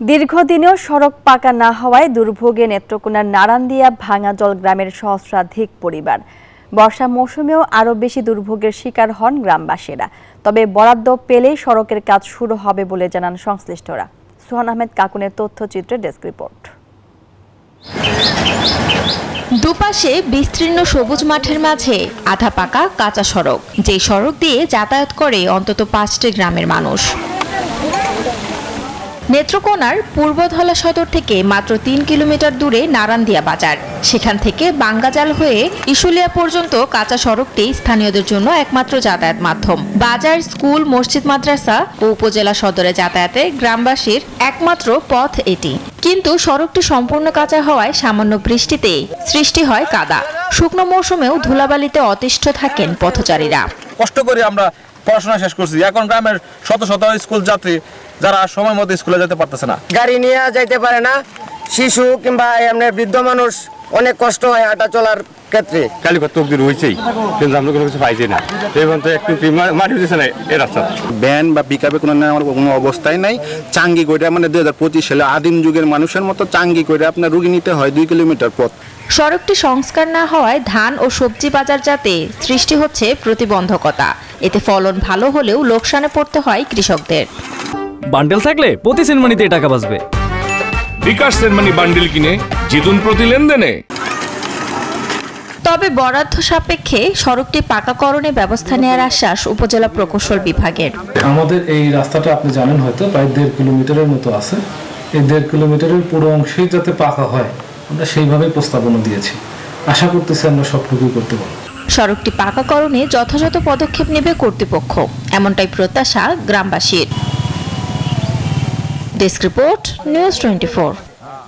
দীর্ঘদিনেও সড়ক পাকা না হওয়ায় দুর্ভোগে নেত্রকোনার নারান্দিয়া ভাঙাজল গ্রামের সহস্রাধিক পরিবার। বর্ষা মৌসুমেও আরও বেশি দুর্ভোগের শিকার হন গ্রামবাসীরা। তবে বরাদ্দ পেলেই সড়কের কাজ শুরু হবে বলে জানান সংশ্লিষ্টরা। সোহান আহমেদ কাকুনের তথ্যচিত্রে ডেস্ক রিপোর্ট। দুপাশে বিস্তীর্ণ সবুজ মাঠের মাঝে আধা পাকা কাঁচা সড়ক, যে সড়ক দিয়ে যাতায়াত করে অন্তত 5টি গ্রামের মানুষ। নেত্রকোনার পূর্বধলা সদর থেকে মাত্র 3 কিলোমিটার দূরে নারান্দিয়া বাজার। সেখান থেকে বাঙ্গাজাল হয়ে ইশুলিয়া পর্যন্ত কাঁচা সড়কটি স্থানীয়দের জন্য একমাত্র যাতায়াত মাধ্যম। বাজার, স্কুল, মসজিদ, মাদ্রাসা ও উপজেলা সদরে যাতায়াতে গ্রামবাসীর একমাত্র পথ এটি। কিন্তু সড়কটি সম্পূর্ণ কাঁচা হওয়ায় সামান্য বৃষ্টিতে সৃষ্টি হয় কাদা। শুকনো মৌসুমেও ধুলাবালিতে অতিষ্ঠ থাকেন পথচারীরা। কষ্ট করে আমরা পড়াশোনা শেষ করছি, এখন গ্রামের শত শত স্কুল যাত্রী যারা সময় মতো স্কুলে যেতে পারতেছে না, গাড়ি নিয়ে যাইতে পারে না, শিশু কিংবা এমনি বৃদ্ধ মানুষ অনেক কষ্ট হয় হাঁটা চলার ক্ষেত্রে। কালীপত্র অব্দি রয়েছেই, কিন্তু আমরা কোনো কিছু পাইছি না। এখন তো একটু মাটি দিচ্ছে না এই রাস্তা। ভ্যান বা পিকআপে কোনো অবস্থায় নাই। চাঙ্গি করে মানে 2025 সালে আদিম যুগের মানুষের মতো চাঙ্গি করে আপনার রুগী নিতে হয় 2 কিলোমিটার পথ। সড়কটি সংস্কার না হওয়ায় ধান ও সবজি বাজার যাতে সৃষ্টি হচ্ছে প্রতিবন্ধকতা। এতে ফলন ভালো হলেও লোকসানে পড়তে হয় কৃষকদের। বান্ডেল থাকলে প্রতি সেনমানিতে টাকা বাঁচবে। বিকাশ সেনমানি বান্ডেল কিনে জিতুন প্রতি লেনদেনে। তবে বরাদ্দ সাপেক্ষে সড়কটি পাকাকরণে ব্যবস্থা নেওয়ার আশ্বাস উপজেলা প্রকৌশল বিভাগের। আমাদের এই রাস্তাটা আপনি জানেন হয়তো প্রায় 1.5 কিলোমিটারের মতো আছে। এই 1.5 কিলোমিটারের পুরো অংশেই যাতে পাকা হয় আমরা সেইভাবেই প্রস্তাবনা দিয়েছি। আশা করতেছি আমরা সবটুকুই করতে পারব। সড়কটি পাকাকরণে যথাযথ পদক্ষেপ নেবে কর্তৃপক্ষ, এমনটাই প্রত্যাশা গ্রামবাসীর। Desk report, news 24।